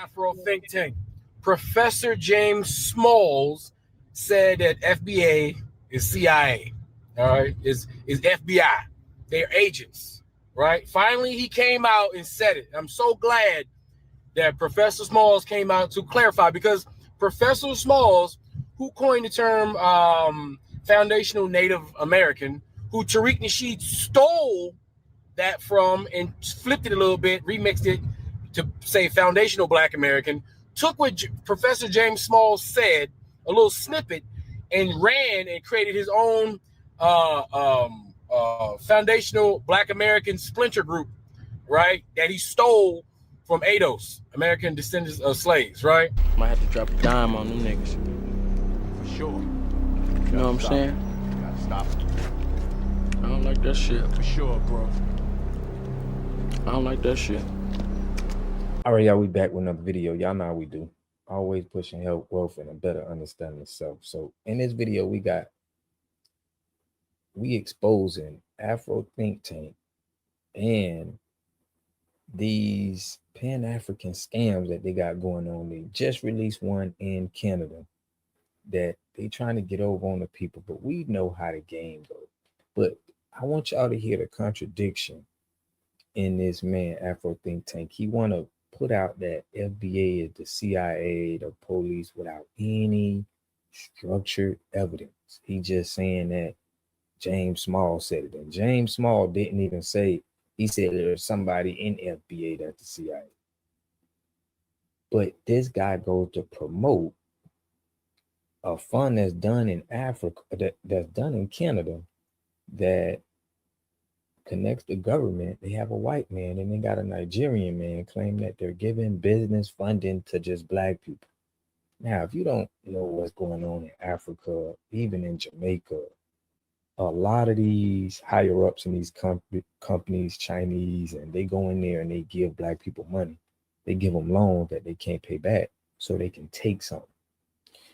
Afro Think Tank. Professor James Smalls said that FBA is CIA, all right, is FBI. They're agents, right? Finally, he came out and said it. I'm so glad that Professor Smalls came out to clarify, because Professor Smalls, who coined the term foundational Native American, who Tariq Nasheed stole that from and flipped it a little bit, remixed it to say foundational Black American, took what Professor James Smalls said, a little snippet, and ran and created his own foundational Black American splinter group, right? That he stole from ADOS, American Descendants of Slaves, right? Might have to drop a dime on them niggas. For sure. You know what I'm saying? You gotta stop it. I don't like that shit. For sure, bro. I don't like that shit. All right, y'all, we back with another video. Y'all know how we do. Always pushing health, wealth, and a better understanding of self. So in this video, we exposing Afro Think Tank and these Pan-African scams that they got going on. They just released one in Canada that they trying to get over on the people, but we know how the game goes. But I want y'all to hear the contradiction in this man, Afro Think Tank. He want to put out that FBA is the CIA, the police, without any structured evidence. He just saying that James Small said it. And James Small didn't even say, he said there's somebody in FBA that's the CIA. But this guy goes to promote a fund that's done in Africa, that's done in Canada, that connects the government. They have a white man and they got a Nigerian man claiming that they're giving business funding to just Black people. Now, if you don't know what's going on in Africa, even in Jamaica, a lot of these higher ups in these companies, Chinese, and they go in there and they give Black people money. They give them loans that they can't pay back so they can take something.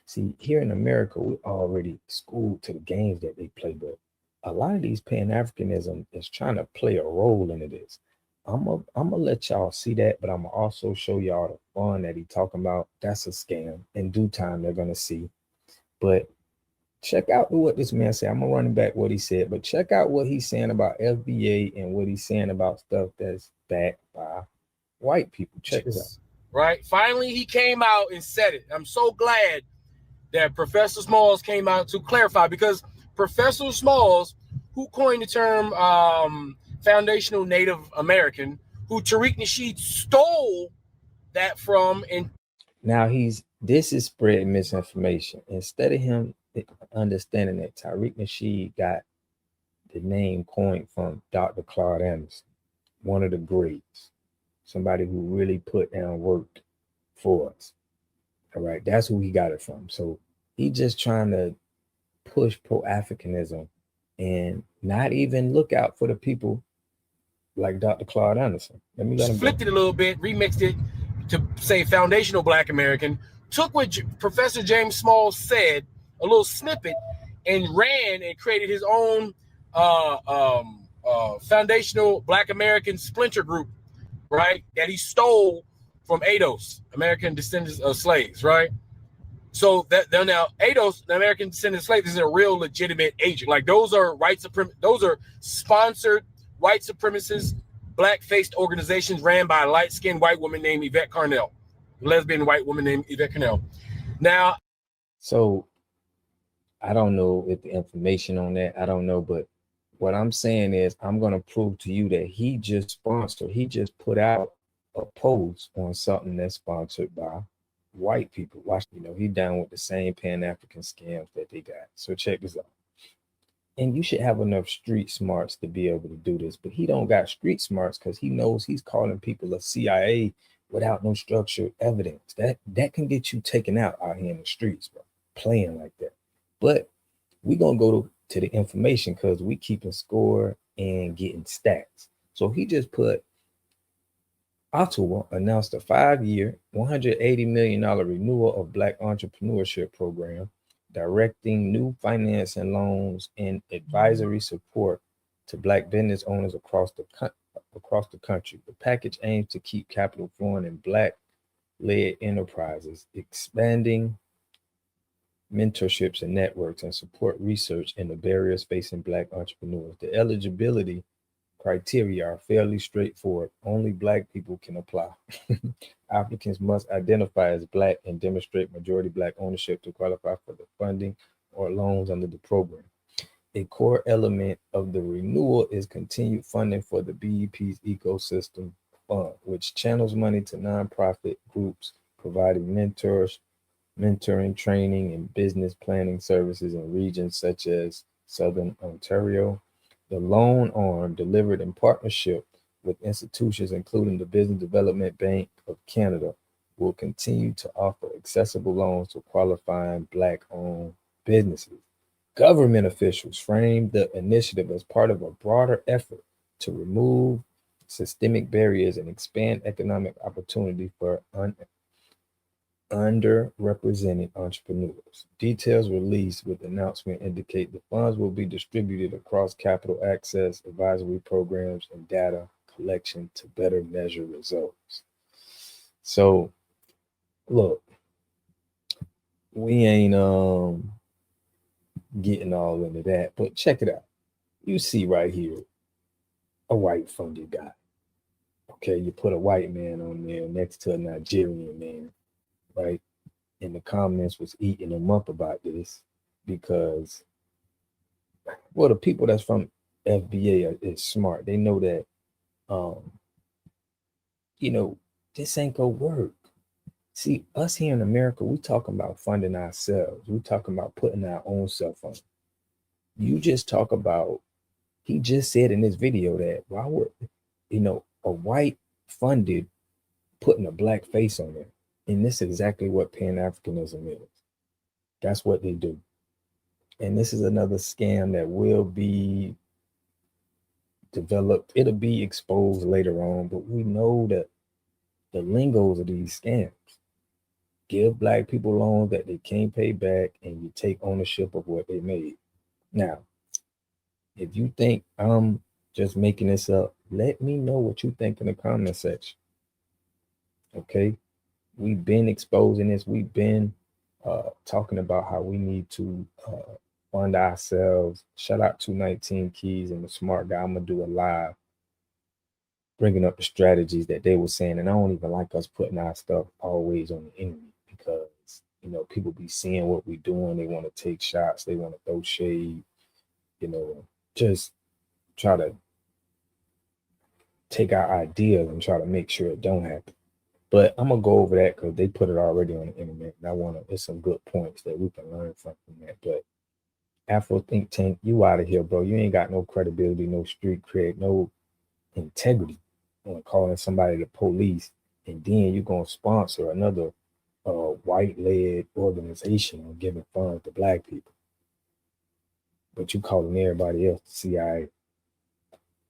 See, here in America, we're already schooled to the games that they play, but a lot of these Pan-Africanism is trying to play a role into this. I'm gonna let y'all see that, but I'm gonna also show y'all the fun that he talking about. That's a scam. In due time, they're gonna see. But check out what this man said. I'm gonna run back what he said, but check out what he's saying about FBA and what he's saying about stuff that's backed by white people. Check this out. Right? Finally, he came out and said it. I'm so glad that Professor Smalls came out to clarify, because Professor Smalls, who coined the term foundational Native American, who Tariq Nasheed stole that from. And now this is spreading misinformation. Instead of him understanding that Tariq Nasheed got the name coined from Dr. Claude Anderson, one of the greats, somebody who really put down work for us. All right, that's who he got it from. So he just trying to push pro-Africanism and not even look out for the people like Dr. Claude Anderson. Let him flipped it a little bit, remixed it to say foundational Black American, took what Professor James Smalls said, a little snippet, and ran and created his own foundational Black American splinter group, right? That he stole from ADOS, American Descendants of Slaves, right? So that now ADOS, the American Descendants of Slaves, is a real legitimate agent. Like those are those are sponsored white supremacist, black-faced organizations ran by a light-skinned white woman named Yvette Carnell, a lesbian white woman named Yvette Carnell. Now, so I don't know if the information on that, I don't know, but what I'm saying is I'm going to prove to you that he just put out a post on something that's sponsored by white people. Watch, he down with the same Pan-African scams that they got. So check this out. And you should have enough street smarts to be able to do this, but he don't got street smarts because he knows he's calling people a CIA without no structured evidence. That can get you taken out here in the streets, bro, playing like that. But we're going to go to the information because we keeping score and getting stats. So he just put Ottawa announced a 5-year, $180 million renewal of Black entrepreneurship program, directing new finance and loans and advisory support to Black business owners across the country. The package aims to keep capital flowing in Black led enterprises, expanding mentorships and networks, and support research in the barriers facing Black entrepreneurs. The eligibility criteria are fairly straightforward. Only Black people can apply. Applicants must identify as Black and demonstrate majority Black ownership to qualify for the funding or loans under the program. A core element of the renewal is continued funding for the BEP's ecosystem fund, which channels money to nonprofit groups providing mentoring, training, and business planning services in regions such as Southern Ontario. The loan arm, delivered in partnership with institutions including the Business Development Bank of Canada, will continue to offer accessible loans to qualifying Black-owned businesses. Government officials framed the initiative as part of a broader effort to remove systemic barriers and expand economic opportunity for underrepresented entrepreneurs. Details released with the announcement indicate the funds will be distributed across capital access, advisory programs, and data collection to better measure results. So, look, we ain't getting all into that, but check it out. You see right here, a white funded guy. Okay, you put a white man on there next to a Nigerian man, right? And the comments was eating them up about this because, well, the people that's from FBA is smart. They know that, this ain't gonna work. See, us here in America, we talking about funding ourselves. We talking about putting our own self on. You just talk about, he just said in this video that why would, a white funded putting a Black face on it. And this is exactly what Pan-Africanism is. That's what they do. And this is another scam that will be developed. It'll be exposed later on, but we know that the lingos of these scams. Give Black people loans that they can't pay back, and you take ownership of what they made. Now, if you think I'm just making this up, let me know what you think in the comment section. Okay? We've been exposing this. We've been talking about how we need to fund ourselves. Shout out to 19 Keys and the Smart Guy. I'm going to do a live bringing up the strategies that they were saying. And I don't even like us putting our stuff always on the internet because, people be seeing what we're doing. They want to take shots. They want to throw shade, just try to take our ideas and try to make sure it don't happen. But I'm gonna go over that because they put it already on the internet, and there's some good points that we can learn from that. But Afro Think Tank, you out of here, bro. You ain't got no credibility, no street cred, no integrity on calling somebody the police, and then you're gonna sponsor another white-led organization on giving funds to Black people. But you calling everybody else the CIA.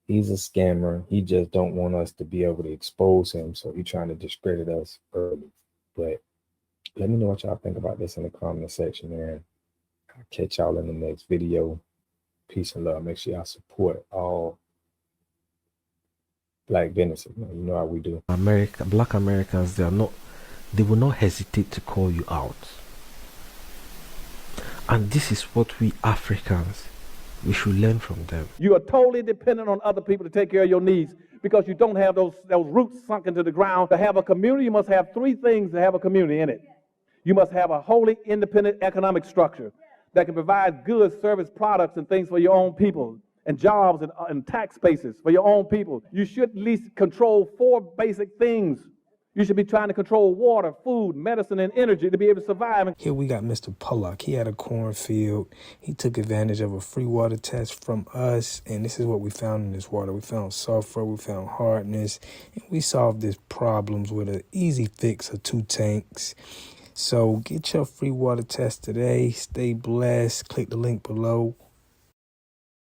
He's a scammer. He just don't want us to be able to expose him. So he's trying to discredit us early. But let me know what y'all think about this in the comment section, man. I'll catch y'all in the next video. Peace and love. Make sure y'all support all Black businesses, man. You know how we do. Black Americans, they will not hesitate to call you out. And this is what we Africans, we should learn from them. You are totally dependent on other people to take care of your needs because you don't have those roots sunk into the ground. To have a community, you must have three things to have a community in it. You must have a wholly independent economic structure that can provide goods, service, products, and things for your own people, and jobs and tax bases for your own people. You should at least control four basic things. You should be trying to control water, food, medicine, and energy to be able to survive. Here we got Mr. Pollock. He had a cornfield. He took advantage of a free water test from us, and this is what we found in this water. We found sulfur, we found hardness, and we solved these problems with an easy fix of 2 tanks. So get your free water test today. Stay blessed. Click the link below.